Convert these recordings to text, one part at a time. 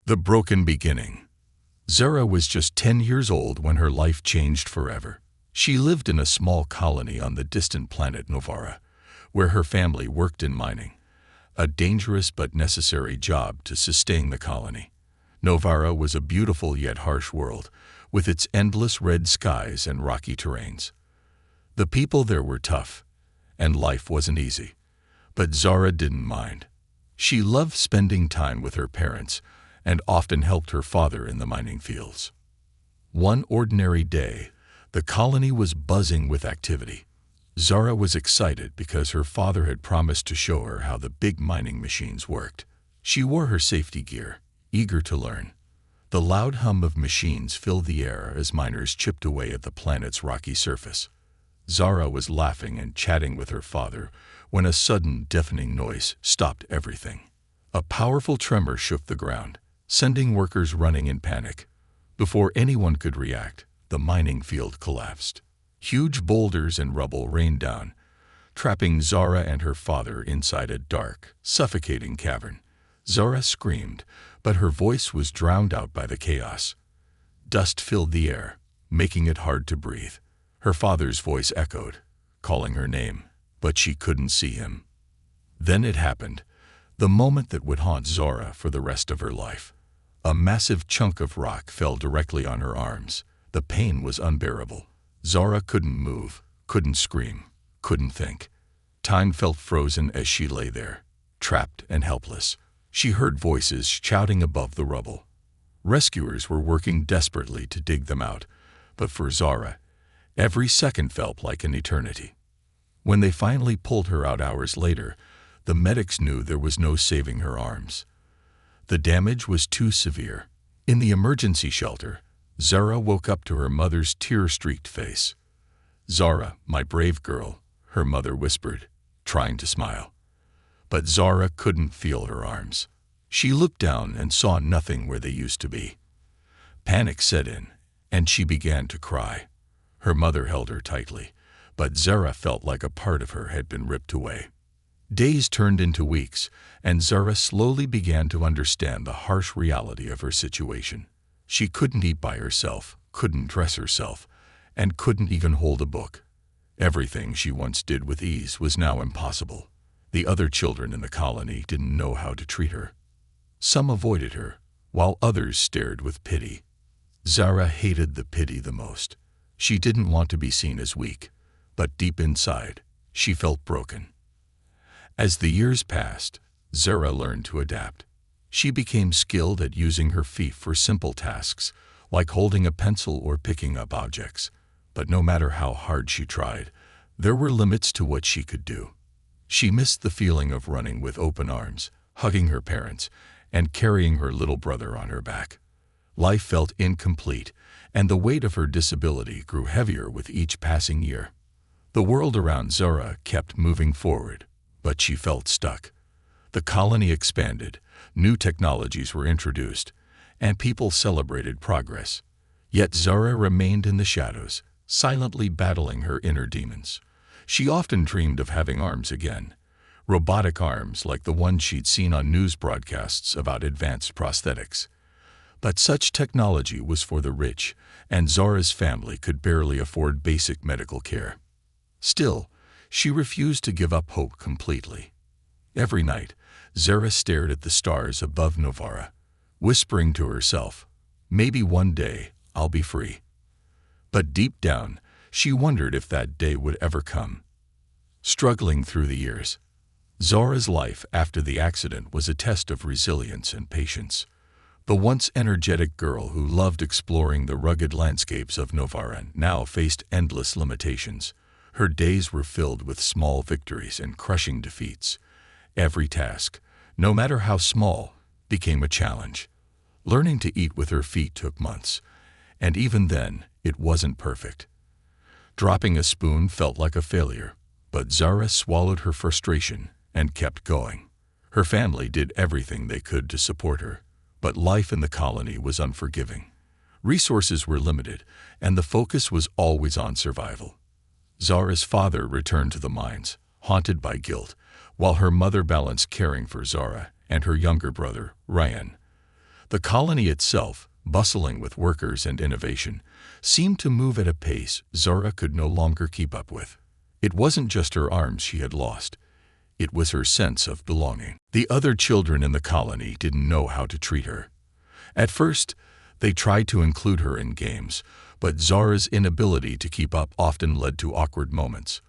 The Broken Beginning. Zara was just 10 years old when her life changed forever. She lived in a small colony on the distant planet Novara, where her family worked in mining, a dangerous but necessary job to sustain the colony. Novara was a beautiful yet harsh world, with its endless red skies and rocky terrains. The people there were tough, and life wasn't easy. But Zara didn't mind. She loved spending time with her parents and often helped her father in the mining fields. One ordinary day, the colony was buzzing with activity. Zara was excited because her father had promised to show her how the big mining machines worked. She wore her safety gear, eager to learn. The loud hum of machines filled the air as miners chipped away at the planet's rocky surface. Zara was laughing and chatting with her father when a sudden, deafening noise stopped everything. A powerful tremor shook the ground, sending workers running in panic. Before anyone could react, the mining field collapsed. Huge boulders and rubble rained down, trapping Zara and her father inside a dark, suffocating cavern. Zara screamed, but her voice was drowned out by the chaos. Dust filled the air, making it hard to breathe. Her father's voice echoed, calling her name, but she couldn't see him. Then it happened, the moment that would haunt Zara for the rest of her life. A massive chunk of rock fell directly on her arms. The pain was unbearable. Zara couldn't move, couldn't scream, couldn't think. Time felt frozen as she lay there, trapped and helpless. She heard voices shouting above the rubble. Rescuers were working desperately to dig them out, but for Zara, every second felt like an eternity. When they finally pulled her out hours later, the medics knew there was no saving her arms. The damage was too severe. In the emergency shelter, Zara woke up to her mother's tear-streaked face. "Zara, my brave girl," her mother whispered, trying to smile. But Zara couldn't feel her arms. She looked down and saw nothing where they used to be. Panic set in, and she began to cry. Her mother held her tightly, but Zara felt like a part of her had been ripped away. Days turned into weeks, and Zara slowly began to understand the harsh reality of her situation. She couldn't eat by herself, couldn't dress herself, and couldn't even hold a book. Everything she once did with ease was now impossible. The other children in the colony didn't know how to treat her. Some avoided her, while others stared with pity. Zara hated the pity the most. She didn't want to be seen as weak, but deep inside, she felt broken. As the years passed, Zara learned to adapt. She became skilled at using her feet for simple tasks, like holding a pencil or picking up objects. But no matter how hard she tried, there were limits to what she could do. She missed the feeling of running with open arms, hugging her parents, and carrying her little brother on her back. Life felt incomplete, and the weight of her disability grew heavier with each passing year. The world around Zara kept moving forward, but she felt stuck. The colony expanded, new technologies were introduced, and people celebrated progress. Yet Zara remained in the shadows, silently battling her inner demons. She often dreamed of having arms again, robotic arms like the ones she'd seen on news broadcasts about advanced prosthetics. But such technology was for the rich, and Zara's family could barely afford basic medical care. Still, she refused to give up hope completely. Every night, Zara stared at the stars above Novara, whispering to herself, "Maybe one day I'll be free." But deep down, she wondered if that day would ever come. Struggling through the years, Zara's life after the accident was a test of resilience and patience. The once energetic girl who loved exploring the rugged landscapes of Novara now faced endless limitations. Her days were filled with small victories and crushing defeats. Every task, no matter how small, became a challenge. Learning to eat with her feet took months, and even then, it wasn't perfect. Dropping a spoon felt like a failure, but Zara swallowed her frustration and kept going. Her family did everything they could to support her, but life in the colony was unforgiving. Resources were limited, and the focus was always on survival. Zara's father returned to the mines, haunted by guilt, while her mother balanced caring for Zara and her younger brother, Ryan. The colony itself, bustling with workers and innovation, seemed to move at a pace Zara could no longer keep up with. It wasn't just her arms she had lost. It was her sense of belonging. The other children in the colony didn't know how to treat her. At first, they tried to include her in games, but Zara's inability to keep up often led to awkward moments.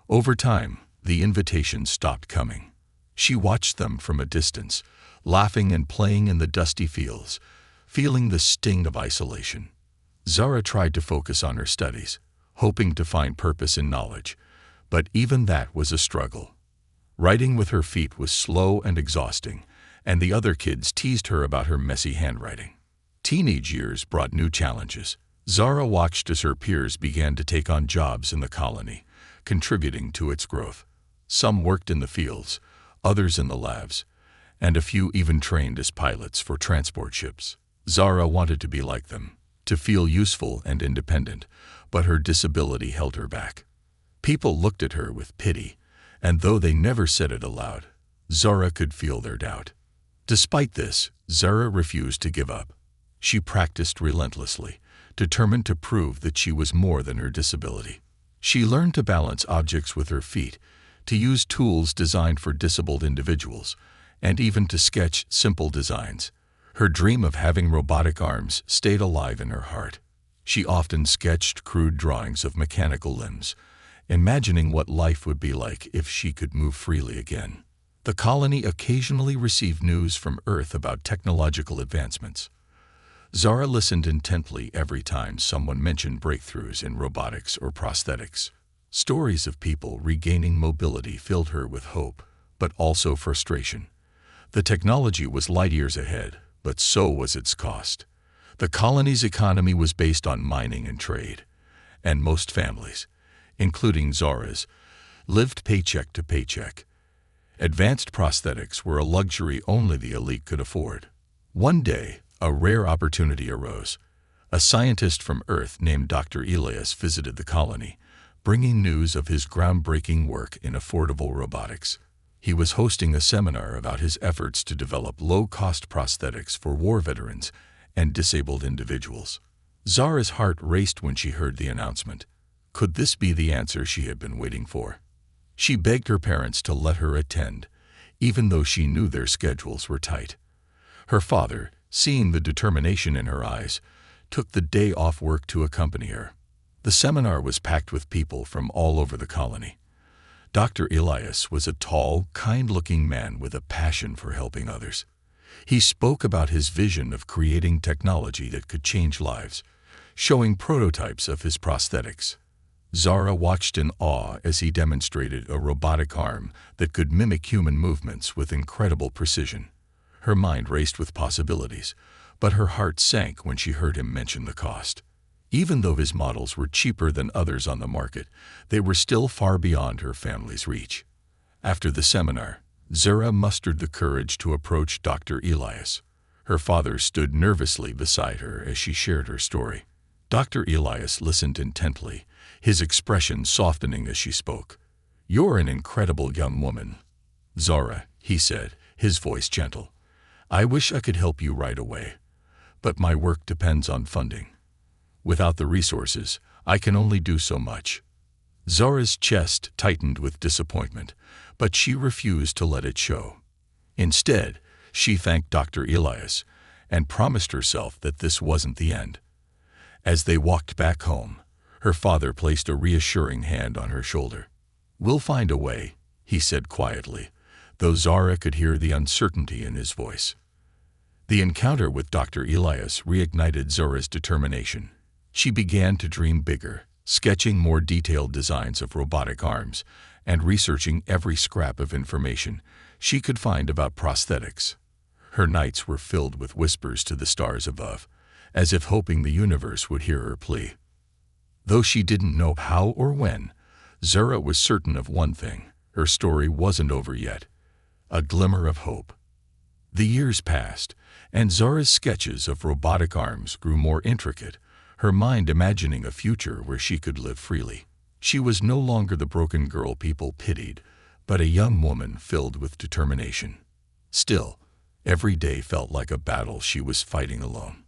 Over time, the invitations stopped coming. She watched them from a distance, laughing and playing in the dusty fields, feeling the sting of isolation. Zara tried to focus on her studies, hoping to find purpose in knowledge, but even that was a struggle. Writing with her feet was slow and exhausting, and the other kids teased her about her messy handwriting. Teenage years brought new challenges. Zara watched as her peers began to take on jobs in the colony, contributing to its growth. Some worked in the fields, others in the labs, and a few even trained as pilots for transport ships. Zara wanted to be like them, to feel useful and independent, but her disability held her back. People looked at her with pity, and though they never said it aloud, Zara could feel their doubt. Despite this, Zara refused to give up. She practiced relentlessly, determined to prove that she was more than her disability. She learned to balance objects with her feet, to use tools designed for disabled individuals, and even to sketch simple designs. Her dream of having robotic arms stayed alive in her heart. She often sketched crude drawings of mechanical limbs, imagining what life would be like if she could move freely again. The colony occasionally received news from Earth about technological advancements. Zara listened intently every time someone mentioned breakthroughs in robotics or prosthetics. Stories of people regaining mobility filled her with hope, but also frustration. The technology was light years ahead, but so was its cost. The colony's economy was based on mining and trade, and most families, including Zara's, lived paycheck to paycheck. Advanced prosthetics were a luxury only the elite could afford. One day, a rare opportunity arose. A scientist from Earth named Dr. Elias visited the colony, bringing news of his groundbreaking work in affordable robotics. He was hosting a seminar about his efforts to develop low-cost prosthetics for war veterans and disabled individuals. Zara's heart raced when she heard the announcement. Could this be the answer she had been waiting for? She begged her parents to let her attend, even though she knew their schedules were tight. Her father, seeing the determination in her eyes, took the day off work to accompany her. The seminar was packed with people from all over the colony. Dr. Elias was a tall, kind-looking man with a passion for helping others. He spoke about his vision of creating technology that could change lives, showing prototypes of his prosthetics. Zara watched in awe as he demonstrated a robotic arm that could mimic human movements with incredible precision. Her mind raced with possibilities, but her heart sank when she heard him mention the cost. Even though his models were cheaper than others on the market, they were still far beyond her family's reach. After the seminar, Zara mustered the courage to approach Dr. Elias. Her father stood nervously beside her as she shared her story. Dr. Elias listened intently, his expression softening as she spoke. "You're an incredible young woman, Zara," he said, his voice gentle. "I wish I could help you right away, but my work depends on funding. Without the resources, I can only do so much." Zara's chest tightened with disappointment, but she refused to let it show. Instead, she thanked Dr. Elias and promised herself that this wasn't the end. As they walked back home, her father placed a reassuring hand on her shoulder. "We'll find a way," he said quietly, though Zara could hear the uncertainty in his voice. The encounter with Dr. Elias reignited Zara's determination. She began to dream bigger, sketching more detailed designs of robotic arms and researching every scrap of information she could find about prosthetics. Her nights were filled with whispers to the stars above, as if hoping the universe would hear her plea. Though she didn't know how or when, Zara was certain of one thing: her story wasn't over yet. A glimmer of hope. The years passed, and Zara's sketches of robotic arms grew more intricate, her mind imagining a future where she could live freely. She was no longer the broken girl people pitied, but a young woman filled with determination. Still, Every day felt like a battle she was fighting alone.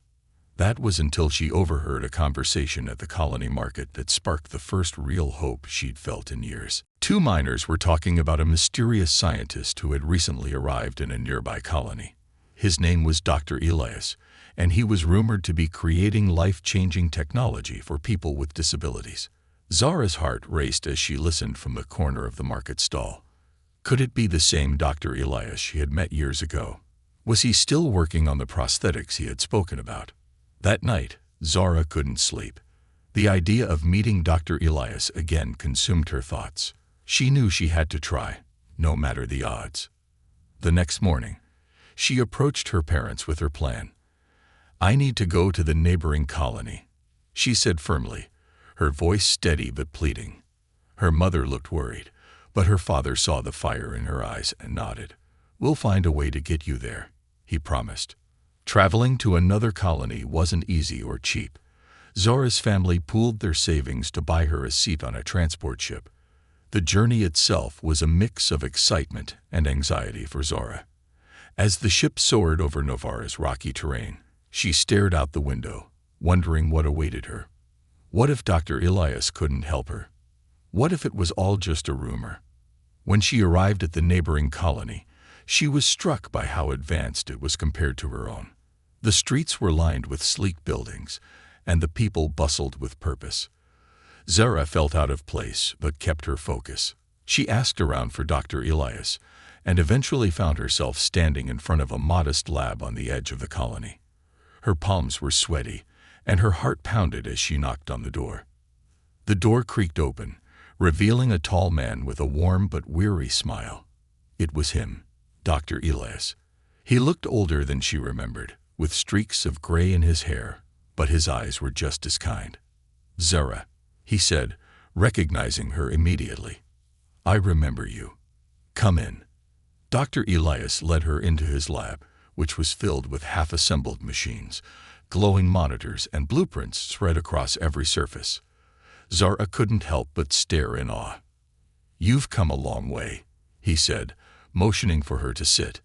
That was until she overheard a conversation at the colony market that sparked the first real hope she'd felt in years. Two miners were talking about a mysterious scientist who had recently arrived in a nearby colony. His name was Dr. Elias, and he was rumored to be creating life-changing technology for people with disabilities. Zara's heart raced as she listened from the corner of the market stall. Could it be the same Dr. Elias she had met years ago? Was he still working on the prosthetics he had spoken about? That night, Zara couldn't sleep. The idea of meeting Dr. Elias again consumed her thoughts. She knew she had to try, no matter the odds. The next morning, she approached her parents with her plan. "I need to go to the neighboring colony," she said firmly, her voice steady but pleading. Her mother looked worried, but her father saw the fire in her eyes and nodded. "We'll find a way to get you there," he promised. Traveling to another colony wasn't easy or cheap. Zara's family pooled their savings to buy her a seat on a transport ship. The journey itself was a mix of excitement and anxiety for Zara. As the ship soared over Novara's rocky terrain, she stared out the window, wondering what awaited her. What if Dr. Elias couldn't help her? What if it was all just a rumor? When she arrived at the neighboring colony, she was struck by how advanced it was compared to her own. The streets were lined with sleek buildings, and the people bustled with purpose. Zara felt out of place, but kept her focus. She asked around for Dr. Elias, and eventually found herself standing in front of a modest lab on the edge of the colony. Her palms were sweaty, and her heart pounded as she knocked on the door. The door creaked open, revealing a tall man with a warm but weary smile. It was him, Dr. Elias. He looked older than she remembered, with streaks of gray in his hair, but his eyes were just as kind. "Zara," he said, recognizing her immediately. "I remember you. Come in." Dr. Elias led her into his lab, which was filled with half-assembled machines, glowing monitors and blueprints spread across every surface. Zara couldn't help but stare in awe. "You've come a long way," he said, motioning for her to sit.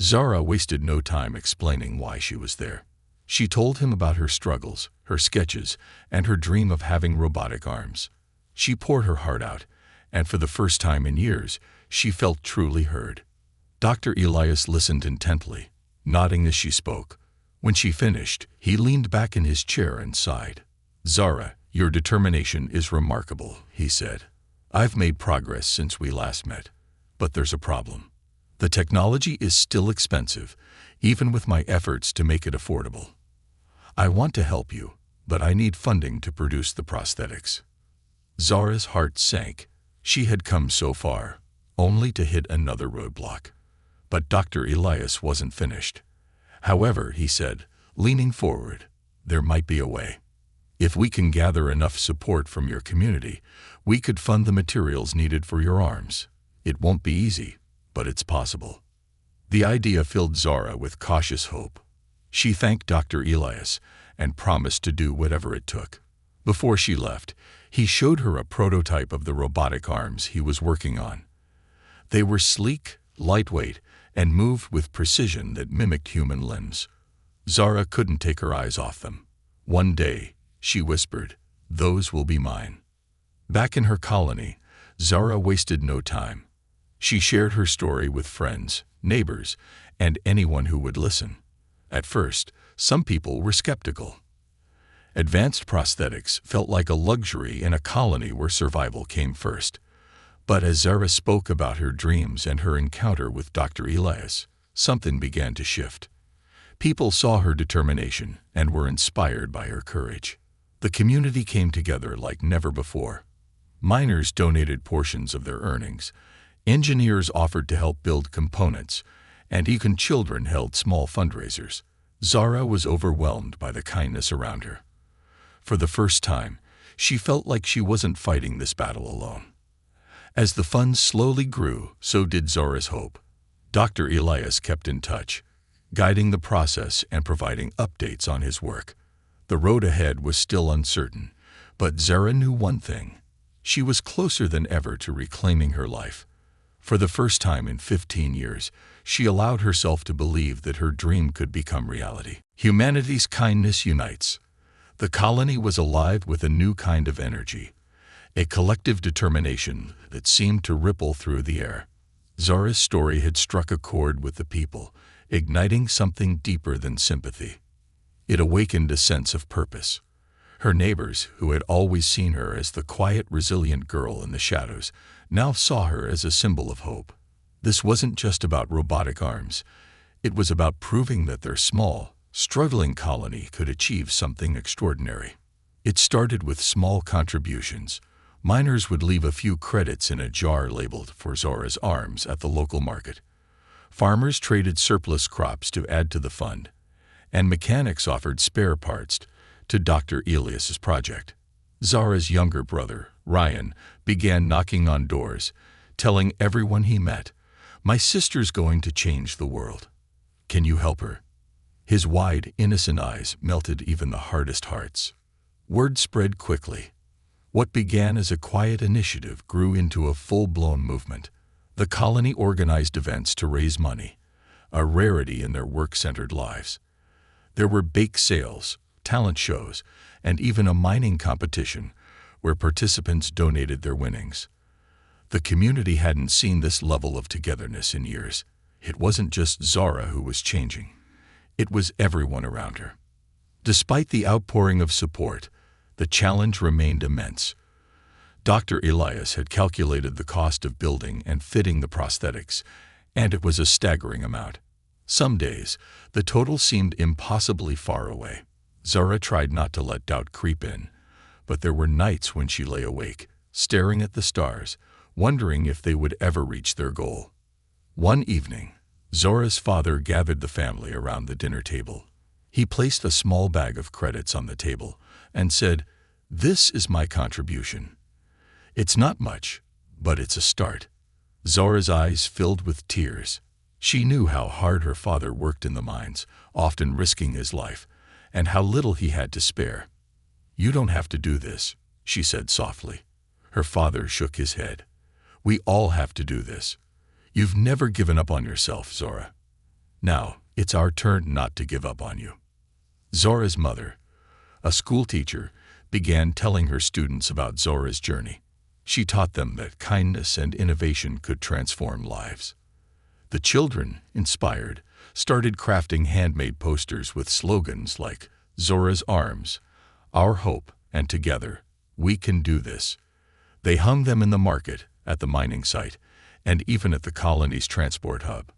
Zara wasted no time explaining why she was there. She told him about her struggles, her sketches, and her dream of having robotic arms. She poured her heart out, and for the first time in years, she felt truly heard. Dr. Elias listened intently, nodding as she spoke. When she finished, he leaned back in his chair and sighed. "Zara, your determination is remarkable," he said. "I've made progress since we last met, but there's a problem. The technology is still expensive, even with my efforts to make it affordable. I want to help you, but I need funding to produce the prosthetics." Zara's heart sank. She had come so far, only to hit another roadblock. But Dr. Elias wasn't finished. "However," he said, leaning forward, "there might be a way. If we can gather enough support from your community, we could fund the materials needed for your arms. It won't be easy, but it's possible." The idea filled Zara with cautious hope. She thanked Dr. Elias and promised to do whatever it took. Before she left, he showed her a prototype of the robotic arms he was working on. They were sleek, lightweight, and moved with precision that mimicked human limbs. Zara couldn't take her eyes off them. "One day," she whispered, "those will be mine." Back in her colony, Zara wasted no time. She shared her story with friends, neighbors, and anyone who would listen. At first, some people were skeptical. Advanced prosthetics felt like a luxury in a colony where survival came first. But as Zara spoke about her dreams and her encounter with Dr. Elias, something began to shift. People saw her determination and were inspired by her courage. The community came together like never before. Miners donated portions of their earnings, engineers offered to help build components, and even children held small fundraisers. Zara was overwhelmed by the kindness around her. For the first time, she felt like she wasn't fighting this battle alone. As the funds slowly grew, so did Zara's hope. Dr. Elias kept in touch, guiding the process and providing updates on his work. The road ahead was still uncertain, but Zara knew one thing. She was closer than ever to reclaiming her life. For the first time in 15 years, she allowed herself to believe that her dream could become reality. Humanity's kindness unites. The colony was alive with a new kind of energy, a collective determination that seemed to ripple through the air. Zara's story had struck a chord with the people, igniting something deeper than sympathy. It awakened a sense of purpose. Her neighbors, who had always seen her as the quiet, resilient girl in the shadows, now saw her as a symbol of hope. This wasn't just about robotic arms. It was about proving that their small, struggling colony could achieve something extraordinary. It started with small contributions. Miners would leave a few credits in a jar labeled for Zara's arms at the local market. Farmers traded surplus crops to add to the fund, and mechanics offered spare parts to Dr. Elias's project. Zara's younger brother, Ryan, began knocking on doors, telling everyone he met, "My sister's going to change the world. Can you help her?" His wide, innocent eyes melted even the hardest hearts. Word spread quickly. What began as a quiet initiative grew into a full-blown movement. The colony organized events to raise money, a rarity in their work-centered lives. There were bake sales, talent shows, and even a mining competition where participants donated their winnings. The community hadn't seen this level of togetherness in years. It wasn't just Zara who was changing. It was everyone around her. Despite the outpouring of support, the challenge remained immense. Dr. Elias had calculated the cost of building and fitting the prosthetics, and it was a staggering amount. Some days, the total seemed impossibly far away. Zara tried not to let doubt creep in, but there were nights when she lay awake, staring at the stars, wondering if they would ever reach their goal. One evening, Zara's father gathered the family around the dinner table. He placed a small bag of credits on the table and said, "This is my contribution. It's not much, but it's a start." Zara's eyes filled with tears. She knew how hard her father worked in the mines, often risking his life, and how little he had to spare. "You don't have to do this," she said softly. Her father shook his head. "We all have to do this. You've never given up on yourself, Zara. Now, it's our turn not to give up on you." Zara's mother, a schoolteacher, began telling her students about Zara's journey. She taught them that kindness and innovation could transform lives. The children, inspired, started crafting handmade posters with slogans like "Zara's Arms," "Our Hope," and "Together, We Can Do This." They hung them in the market, at the mining site, and even at the colony's transport hub.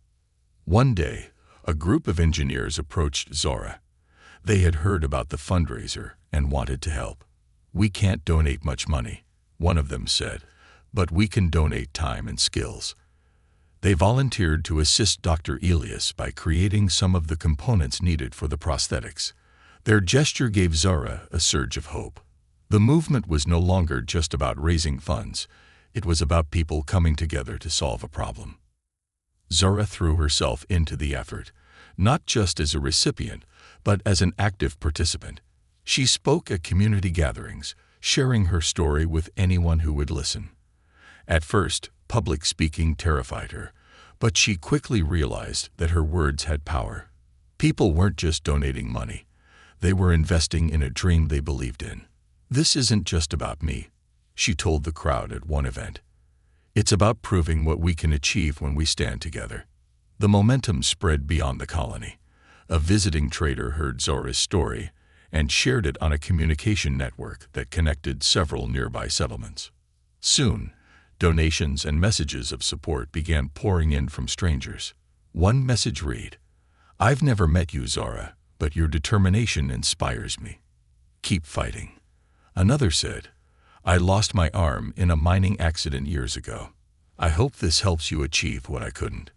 One day, a group of engineers approached Zara. They had heard about the fundraiser and wanted to help. "We can't donate much money," one of them said, "but we can donate time and skills." They volunteered to assist Dr. Elias by creating some of the components needed for the prosthetics. Their gesture gave Zara a surge of hope. The movement was no longer just about raising funds. It was about people coming together to solve a problem. Zara threw herself into the effort, not just as a recipient, but as an active participant. She spoke at community gatherings, sharing her story with anyone who would listen. At first, public speaking terrified her, but she quickly realized that her words had power. People weren't just donating money. They were investing in a dream they believed in. "This isn't just about me," she told the crowd at one event. "It's about proving what we can achieve when we stand together." The momentum spread beyond the colony. A visiting trader heard Zara's story and shared it on a communication network that connected several nearby settlements. Soon, donations and messages of support began pouring in from strangers. One message read, "I've never met you, Zara, but your determination inspires me. Keep fighting." Another said, "I lost my arm in a mining accident years ago. I hope this helps you achieve what I couldn't."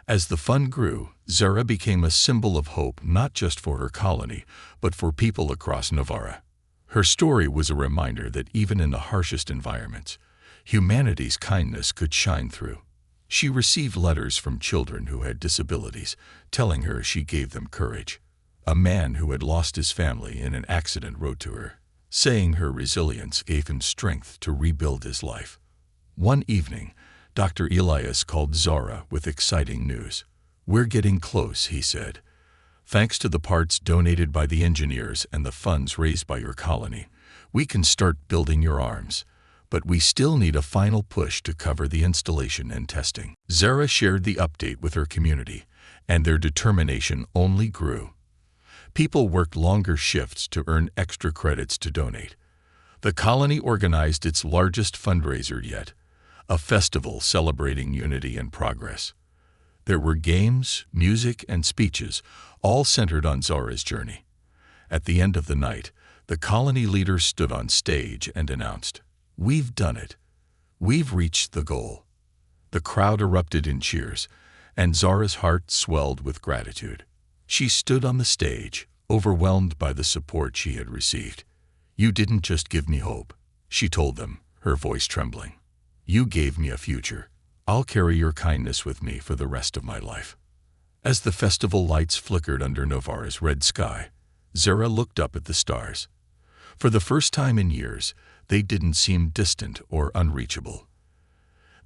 As the fund grew, Zara became a symbol of hope not just for her colony, but for people across Navarra. Her story was a reminder that even in the harshest environments, humanity's kindness could shine through. She received letters from children who had disabilities, telling her she gave them courage. A man who had lost his family in an accident wrote to her, saying her resilience gave him strength to rebuild his life. One evening, Dr. Elias called Zara with exciting news. "We're getting close," he said. "Thanks to the parts donated by the engineers and the funds raised by your colony, we can start building your arms. But we still need a final push to cover the installation and testing." Zara shared the update with her community, and their determination only grew. People worked longer shifts to earn extra credits to donate. The colony organized its largest fundraiser yet, a festival celebrating unity and progress. There were games, music, and speeches, all centered on Zara's journey. At the end of the night, the colony leader stood on stage and announced, "We've done it. We've reached the goal." The crowd erupted in cheers, and Zara's heart swelled with gratitude. She stood on the stage, overwhelmed by the support she had received. "You didn't just give me hope," she told them, her voice trembling. "You gave me a future. I'll carry your kindness with me for the rest of my life." As the festival lights flickered under Novara's red sky, Zara looked up at the stars. For the first time in years, they didn't seem distant or unreachable.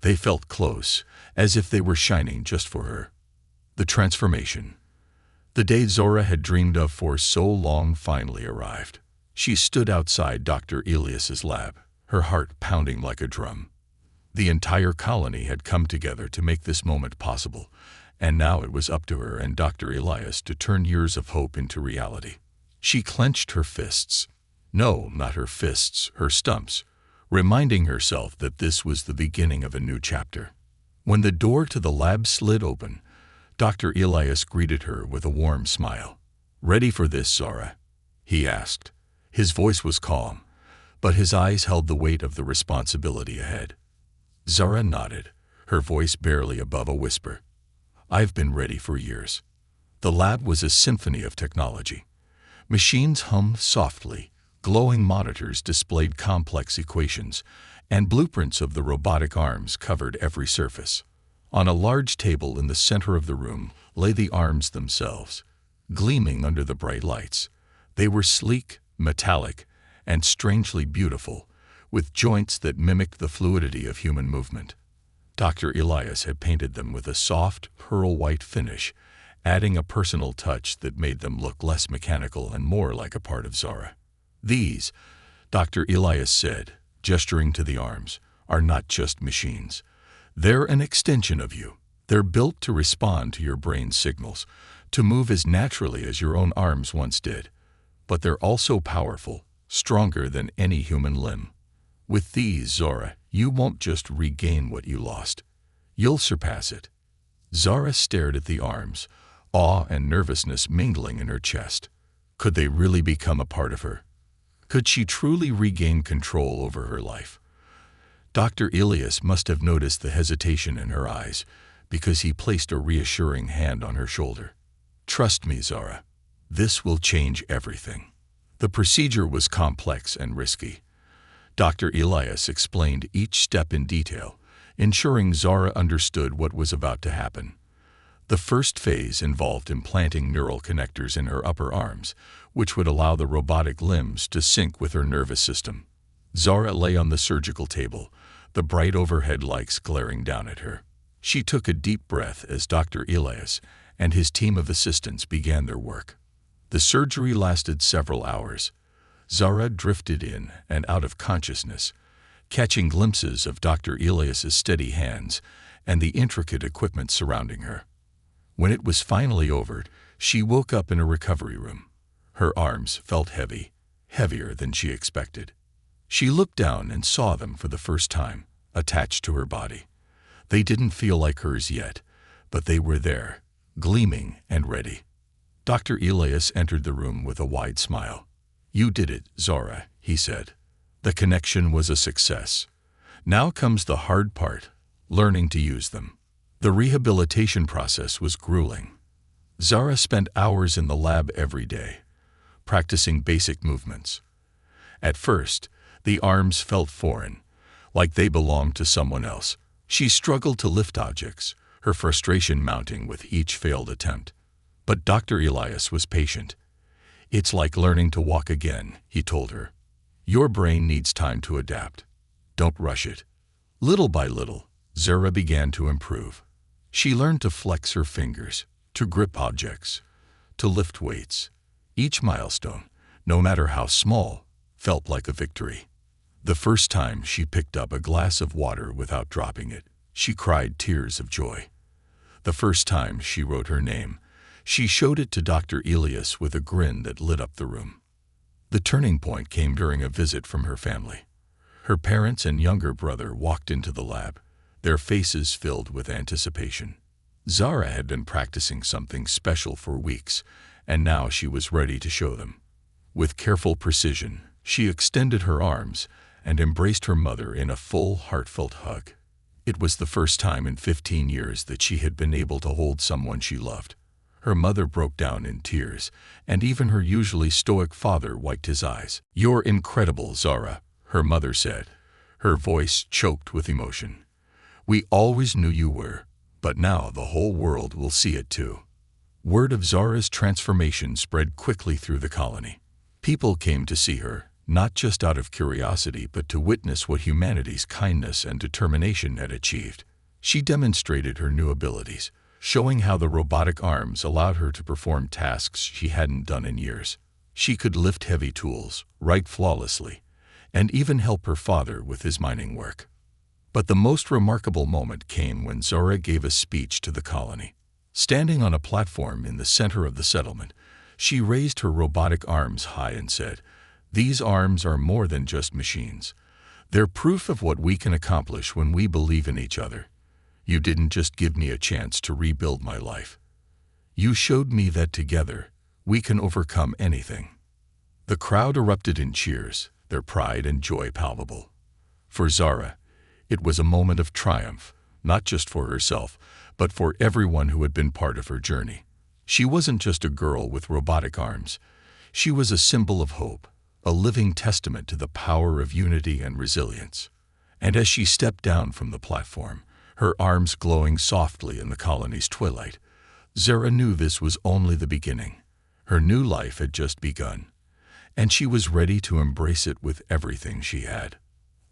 They felt close, as if they were shining just for her. The transformation, the day Zara had dreamed of for so long, finally arrived. She stood outside Dr. Elias's lab, her heart pounding like a drum. The entire colony had come together to make this moment possible, and now it was up to her and Dr. Elias to turn years of hope into reality. She clenched her fists. No, not her fists, her stumps, reminding herself that this was the beginning of a new chapter. When the door to the lab slid open, Dr. Elias greeted her with a warm smile. "Ready for this, Zara?" he asked. His voice was calm, but his eyes held the weight of the responsibility ahead. Zara nodded, her voice barely above a whisper. "I've been ready for years." The lab was a symphony of technology. Machines hummed softly, glowing monitors displayed complex equations, and blueprints of the robotic arms covered every surface. On a large table in the center of the room lay the arms themselves, gleaming under the bright lights. They were sleek, metallic, and strangely beautiful, with joints that mimicked the fluidity of human movement. Dr. Elias had painted them with a soft, pearl-white finish, adding a personal touch that made them look less mechanical and more like a part of Zara. "These," Dr. Elias said, gesturing to the arms, "are not just machines. They're an extension of you. They're built to respond to your brain's signals, to move as naturally as your own arms once did. But they're also powerful, stronger than any human limb. With these, Zara, you won't just regain what you lost. You'll surpass it." Zara stared at the arms, awe and nervousness mingling in her chest. Could they really become a part of her? Could she truly regain control over her life? Dr. Elias must have noticed the hesitation in her eyes, because he placed a reassuring hand on her shoulder. "Trust me, Zara. This will change everything." The procedure was complex and risky. Dr. Elias explained each step in detail, ensuring Zara understood what was about to happen. The first phase involved implanting neural connectors in her upper arms, which would allow the robotic limbs to sync with her nervous system. Zara lay on the surgical table, the bright overhead lights glaring down at her. She took a deep breath as Dr. Elias and his team of assistants began their work. The surgery lasted several hours. Zara drifted in and out of consciousness, catching glimpses of Dr. Elias's steady hands and the intricate equipment surrounding her. When it was finally over, she woke up in a recovery room. Her arms felt heavy, heavier than she expected. She looked down and saw them for the first time, attached to her body. They didn't feel like hers yet, but they were there, gleaming and ready. Dr. Elias entered the room with a wide smile. "You did it, Zara," he said. "The connection was a success. Now comes the hard part, learning to use them." The rehabilitation process was grueling. Zara spent hours in the lab every day, practicing basic movements. At first, the arms felt foreign, like they belonged to someone else. She struggled to lift objects, her frustration mounting with each failed attempt. But Dr. Elias was patient. "It's like learning to walk again," he told her. "Your brain needs time to adapt. Don't rush it. Little by little, Zara began to improve. She learned to flex her fingers, to grip objects, to lift weights. Each milestone, no matter how small, felt like a victory. The first time she picked up a glass of water without dropping it, she cried tears of joy. The first time she wrote her name, she showed it to Dr. Elias with a grin that lit up the room. The turning point came during a visit from her family. Her parents and younger brother walked into the lab, their faces filled with anticipation. Zara had been practicing something special for weeks, and now she was ready to show them. With careful precision, she extended her arms and embraced her mother in a full, heartfelt hug. It was the first time in 15 years that she had been able to hold someone she loved. Her mother broke down in tears, and even her usually stoic father wiped his eyes. "You're incredible, Zara," her mother said, her voice choked with emotion. "We always knew you were, but now the whole world will see it too." Word of Zara's transformation spread quickly through the colony. People came to see her, not just out of curiosity, but to witness what humanity's kindness and determination had achieved. She demonstrated her new abilities, showing how the robotic arms allowed her to perform tasks she hadn't done in years. She could lift heavy tools, write flawlessly, and even help her father with his mining work. But the most remarkable moment came when Zara gave a speech to the colony. Standing on a platform in the center of the settlement, she raised her robotic arms high and said, "These arms are more than just machines. They're proof of what we can accomplish when we believe in each other. You didn't just give me a chance to rebuild my life. You showed me that together, we can overcome anything." The crowd erupted in cheers, their pride and joy palpable. For Zara, it was a moment of triumph, not just for herself, but for everyone who had been part of her journey. She wasn't just a girl with robotic arms. She was a symbol of hope, a living testament to the power of unity and resilience. And as she stepped down from the platform, her arms glowing softly in the colony's twilight, Zara knew this was only the beginning. Her new life had just begun, and she was ready to embrace it with everything she had.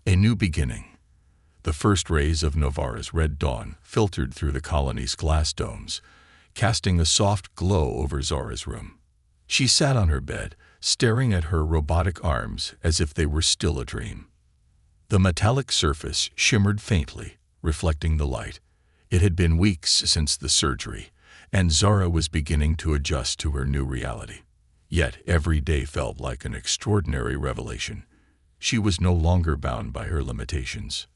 A new beginning. The first rays of Novara's red dawn filtered through the colony's glass domes, casting a soft glow over Zara's room. She sat on her bed, staring at her robotic arms as if they were still a dream. The metallic surface shimmered faintly, reflecting the light. It had been weeks since the surgery, and Zara was beginning to adjust to her new reality. Yet every day felt like an extraordinary revelation. She was no longer bound by her limitations.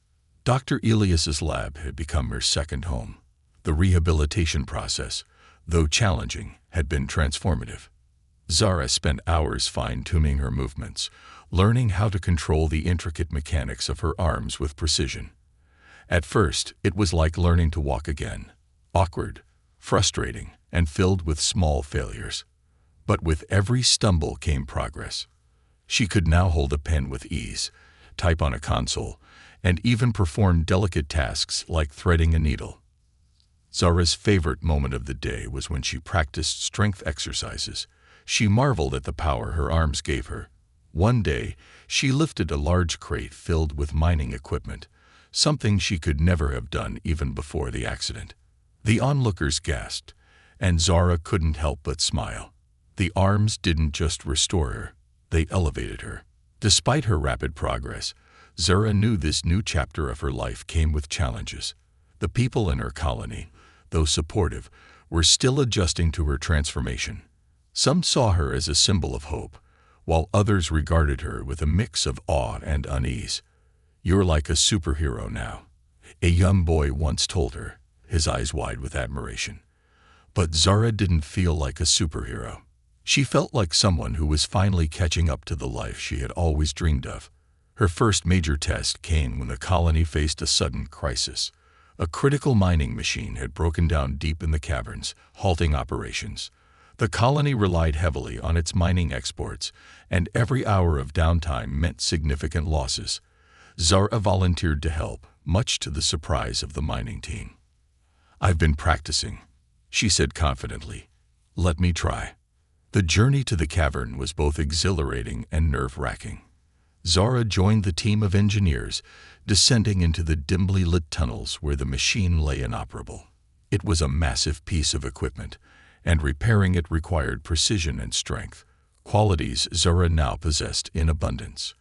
Dr. Elias's lab had become her second home. The rehabilitation process, though challenging, had been transformative. Zara spent hours fine-tuning her movements, learning how to control the intricate mechanics of her arms with precision. At first, it was like learning to walk again, awkward, frustrating, and filled with small failures. But with every stumble came progress. She could now hold a pen with ease, type on a console, and even perform delicate tasks like threading a needle. Zara's favorite moment of the day was when she practiced strength exercises. She marveled at the power her arms gave her. One day, she lifted a large crate filled with mining equipment, something she could never have done even before the accident. The onlookers gasped, and Zara couldn't help but smile. The arms didn't just restore her, they elevated her. Despite her rapid progress, Zara knew this new chapter of her life came with challenges. The people in her colony, though supportive, were still adjusting to her transformation. Some saw her as a symbol of hope, while others regarded her with a mix of awe and unease. "You're like a superhero now," a young boy once told her, his eyes wide with admiration. But Zara didn't feel like a superhero. She felt like someone who was finally catching up to the life she had always dreamed of. Her first major test came when the colony faced a sudden crisis. A critical mining machine had broken down deep in the caverns, halting operations. The colony relied heavily on its mining exports, and every hour of downtime meant significant losses. Zara volunteered to help, much to the surprise of the mining team. "I've been practicing," she said confidently. "Let me try." The journey to the cavern was both exhilarating and nerve-wracking. Zara joined the team of engineers, descending into the dimly lit tunnels where the machine lay inoperable. It was a massive piece of equipment, and repairing it required precision and strength, qualities Zara now possessed in abundance.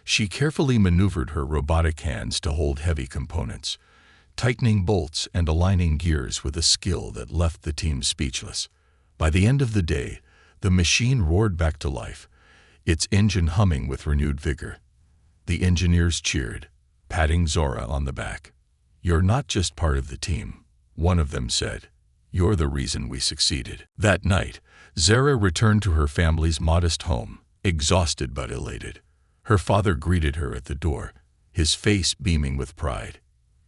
She carefully maneuvered her robotic hands to hold heavy components, tightening bolts and aligning gears with a skill that left the team speechless. By the end of the day, the machine roared back to life, its engine humming with renewed vigor. The engineers cheered, patting Zara on the back. "You're not just part of the team," one of them said. "You're the reason we succeeded." That night, Zara returned to her family's modest home, exhausted but elated. Her father greeted her at the door, his face beaming with pride.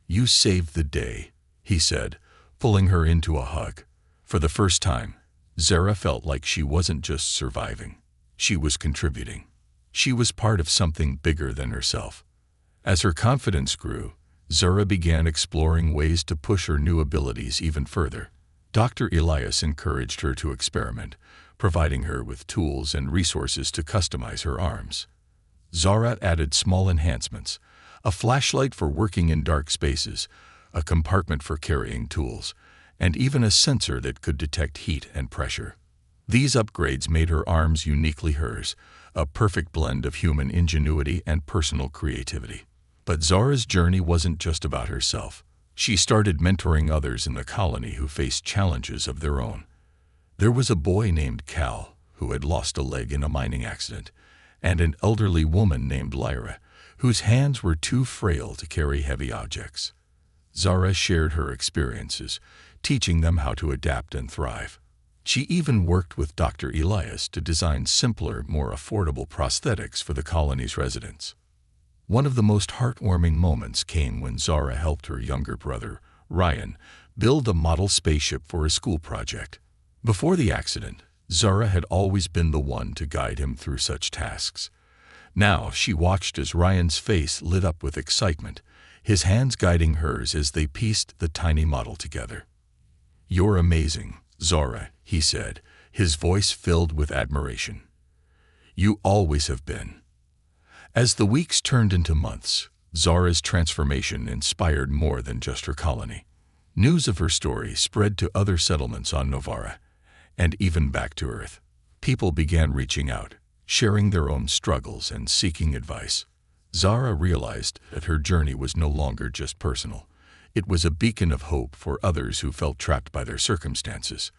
"You saved the day," he said, pulling her into a hug. For the first time, Zara felt like she wasn't just surviving. She was contributing. She was part of something bigger than herself. As her confidence grew, Zara began exploring ways to push her new abilities even further. Dr. Elias encouraged her to experiment, providing her with tools and resources to customize her arms. Zara added small enhancements, a flashlight for working in dark spaces, a compartment for carrying tools, and even a sensor that could detect heat and pressure. These upgrades made her arms uniquely hers, a perfect blend of human ingenuity and personal creativity. But Zara's journey wasn't just about herself. She started mentoring others in the colony who faced challenges of their own. There was a boy named Cal, who had lost a leg in a mining accident, and an elderly woman named Lyra, whose hands were too frail to carry heavy objects. Zara shared her experiences, teaching them how to adapt and thrive. She even worked with Dr. Elias to design simpler, more affordable prosthetics for the colony's residents. One of the most heartwarming moments came when Zara helped her younger brother, Ryan, build a model spaceship for a school project. Before the accident, Zara had always been the one to guide him through such tasks. Now she watched as Ryan's face lit up with excitement, his hands guiding hers as they pieced the tiny model together. "You're amazing, Zara," he said, his voice filled with admiration. "You always have been." As the weeks turned into months, Zara's transformation inspired more than just her colony. News of her story spread to other settlements on Novara, and even back to Earth. People began reaching out, sharing their own struggles and seeking advice. Zara realized that her journey was no longer just personal. It was a beacon of hope for others who felt trapped by their circumstances.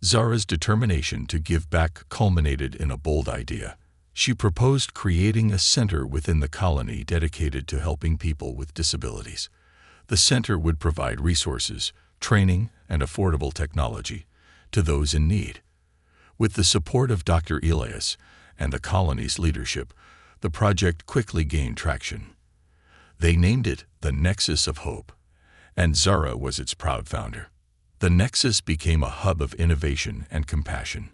Zara's determination to give back culminated in a bold idea. She proposed creating a center within the colony dedicated to helping people with disabilities. The center would provide resources, training, and affordable technology to those in need. With the support of Dr. Elias and the colony's leadership, the project quickly gained traction. They named it the Nexus of Hope, and Zara was its proud founder. The Nexus became a hub of innovation and compassion.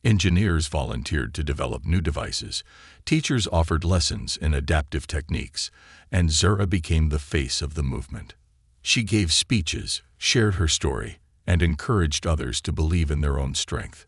Engineers volunteered to develop new devices, teachers offered lessons in adaptive techniques, and Zara became the face of the movement. She gave speeches, shared her story, and encouraged others to believe in their own strength.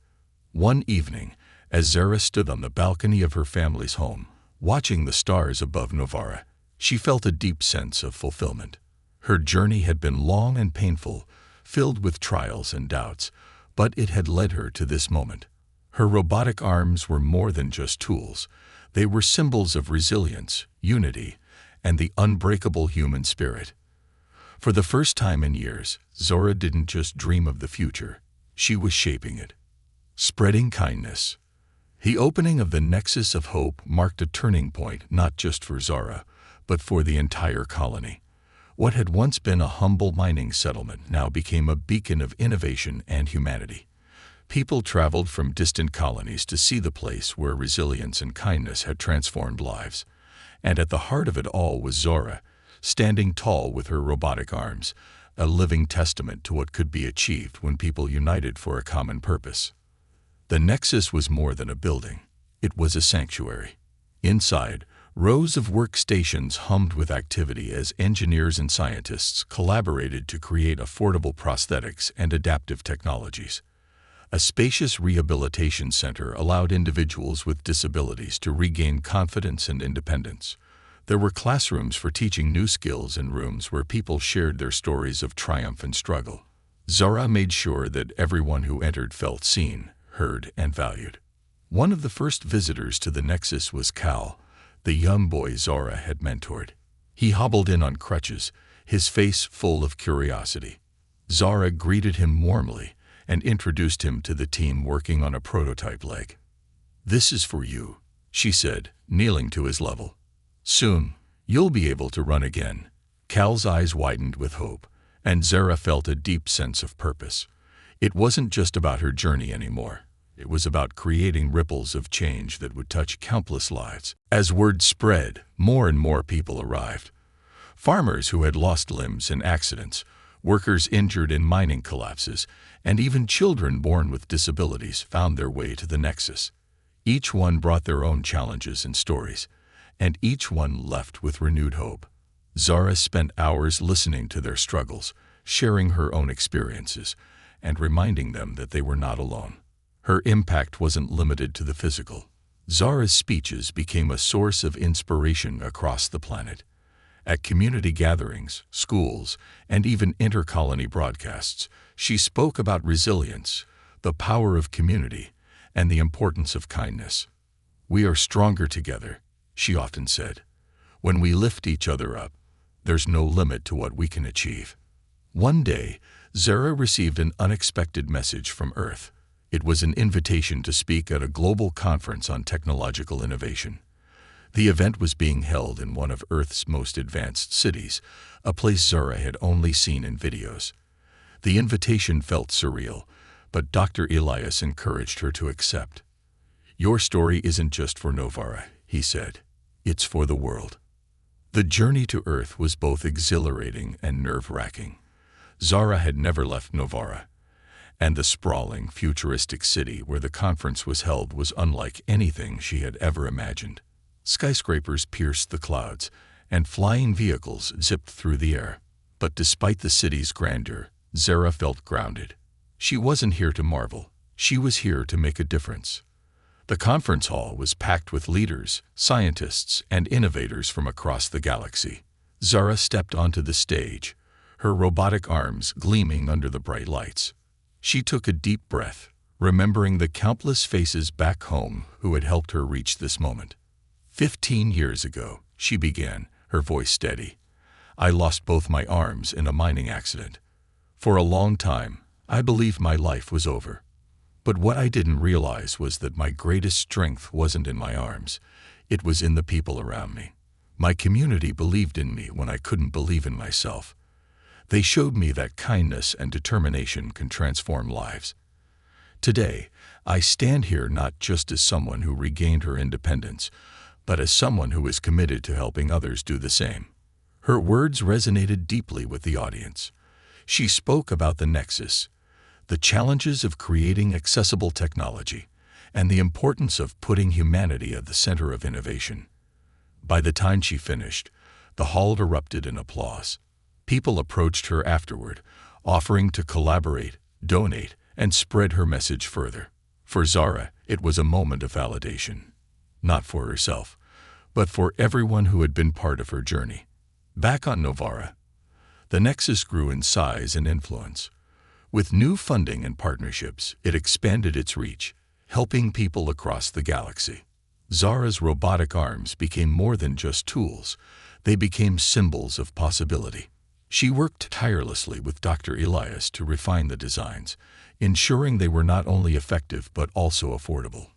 One evening, as Zara stood on the balcony of her family's home, watching the stars above Novara, she felt a deep sense of fulfillment. Her journey had been long and painful, filled with trials and doubts, but it had led her to this moment. Her robotic arms were more than just tools. They were symbols of resilience, unity, and the unbreakable human spirit. For the first time in years, Zara didn't just dream of the future. She was shaping it. Spreading kindness. The opening of the Nexus of Hope marked a turning point not just for Zara, but for the entire colony. What had once been a humble mining settlement now became a beacon of innovation and humanity. People traveled from distant colonies to see the place where resilience and kindness had transformed lives. And at the heart of it all was Zara, standing tall with her robotic arms, a living testament to what could be achieved when people united for a common purpose. The Nexus was more than a building. It was a sanctuary. Inside, rows of workstations hummed with activity as engineers and scientists collaborated to create affordable prosthetics and adaptive technologies. A spacious rehabilitation center allowed individuals with disabilities to regain confidence and independence. There were classrooms for teaching new skills and rooms where people shared their stories of triumph and struggle. Zara made sure that everyone who entered felt seen, heard, and valued. One of the first visitors to the Nexus was Cal, the young boy Zara had mentored. He hobbled in on crutches, his face full of curiosity. Zara greeted him warmly and introduced him to the team working on a prototype leg. "This is for you," she said, kneeling to his level. "Soon, you'll be able to run again." Cal's eyes widened with hope, and Zara felt a deep sense of purpose. It wasn't just about her journey anymore. It was about creating ripples of change that would touch countless lives. As word spread, more and more people arrived. Farmers who had lost limbs in accidents, workers injured in mining collapses, and even children born with disabilities found their way to the Nexus. Each one brought their own challenges and stories, and each one left with renewed hope. Zara spent hours listening to their struggles, sharing her own experiences, and reminding them that they were not alone. Her impact wasn't limited to the physical. Zara's speeches became a source of inspiration across the planet. At community gatherings, schools, and even inter-colony broadcasts, she spoke about resilience, the power of community, and the importance of kindness. "We are stronger together," she often said. "When we lift each other up, there's no limit to what we can achieve." One day, Zara received an unexpected message from Earth. It was an invitation to speak at a global conference on technological innovation. The event was being held in one of Earth's most advanced cities, a place Zara had only seen in videos. The invitation felt surreal, but Dr. Elias encouraged her to accept. "Your story isn't just for Novara," he said. "It's for the world." The journey to Earth was both exhilarating and nerve-wracking. Zara had never left Novara, and the sprawling, futuristic city where the conference was held was unlike anything she had ever imagined. Skyscrapers pierced the clouds, and flying vehicles zipped through the air. But despite the city's grandeur, Zara felt grounded. She wasn't here to marvel. She was here to make a difference. The conference hall was packed with leaders, scientists, and innovators from across the galaxy. Zara stepped onto the stage, her robotic arms gleaming under the bright lights. She took a deep breath, remembering the countless faces back home who had helped her reach this moment. 15 years ago, she began, her voice steady. "I lost both my arms in a mining accident. For a long time, I believed my life was over. But what I didn't realize was that my greatest strength wasn't in my arms. It was in the people around me. My community believed in me when I couldn't believe in myself. They showed me that kindness and determination can transform lives. Today, I stand here not just as someone who regained her independence, but as someone who is committed to helping others do the same." Her words resonated deeply with the audience. She spoke about the Nexus, the challenges of creating accessible technology, and the importance of putting humanity at the center of innovation. By the time she finished, the hall erupted in applause. People approached her afterward, offering to collaborate, donate, and spread her message further. For Zara, it was a moment of validation. Not for herself, but for everyone who had been part of her journey. Back on Novara, the Nexus grew in size and influence. With new funding and partnerships, it expanded its reach, helping people across the galaxy. Zara's robotic arms became more than just tools. They became symbols of possibility. She worked tirelessly with Dr. Elias to refine the designs, ensuring they were not only effective but also affordable.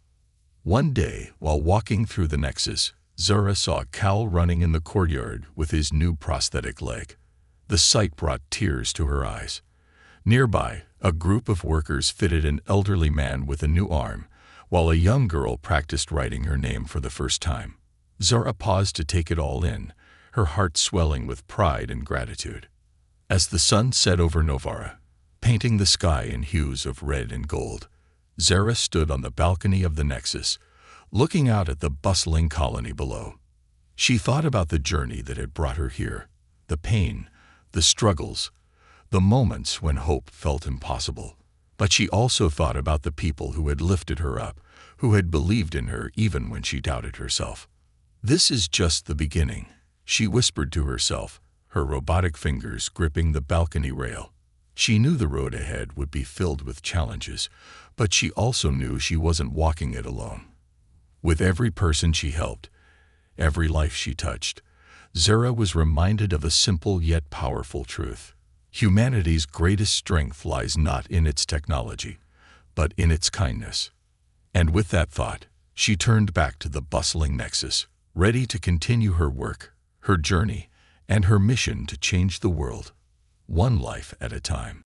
One day, while walking through the Nexus, Zara saw Cal running in the courtyard with his new prosthetic leg. The sight brought tears to her eyes. Nearby, a group of workers fitted an elderly man with a new arm, while a young girl practiced writing her name for the first time. Zara paused to take it all in, her heart swelling with pride and gratitude. As the sun set over Novara, painting the sky in hues of red and gold, Zara stood on the balcony of the Nexus, looking out at the bustling colony below. She thought about the journey that had brought her here, the pain, the struggles, the moments when hope felt impossible. But she also thought about the people who had lifted her up, who had believed in her even when she doubted herself. "This is just the beginning," she whispered to herself, her robotic fingers gripping the balcony rail. She knew the road ahead would be filled with challenges, but she also knew she wasn't walking it alone. With every person she helped, every life she touched, Zara was reminded of a simple yet powerful truth. Humanity's greatest strength lies not in its technology, but in its kindness. And with that thought, she turned back to the bustling Nexus, ready to continue her work, her journey, and her mission to change the world, one life at a time.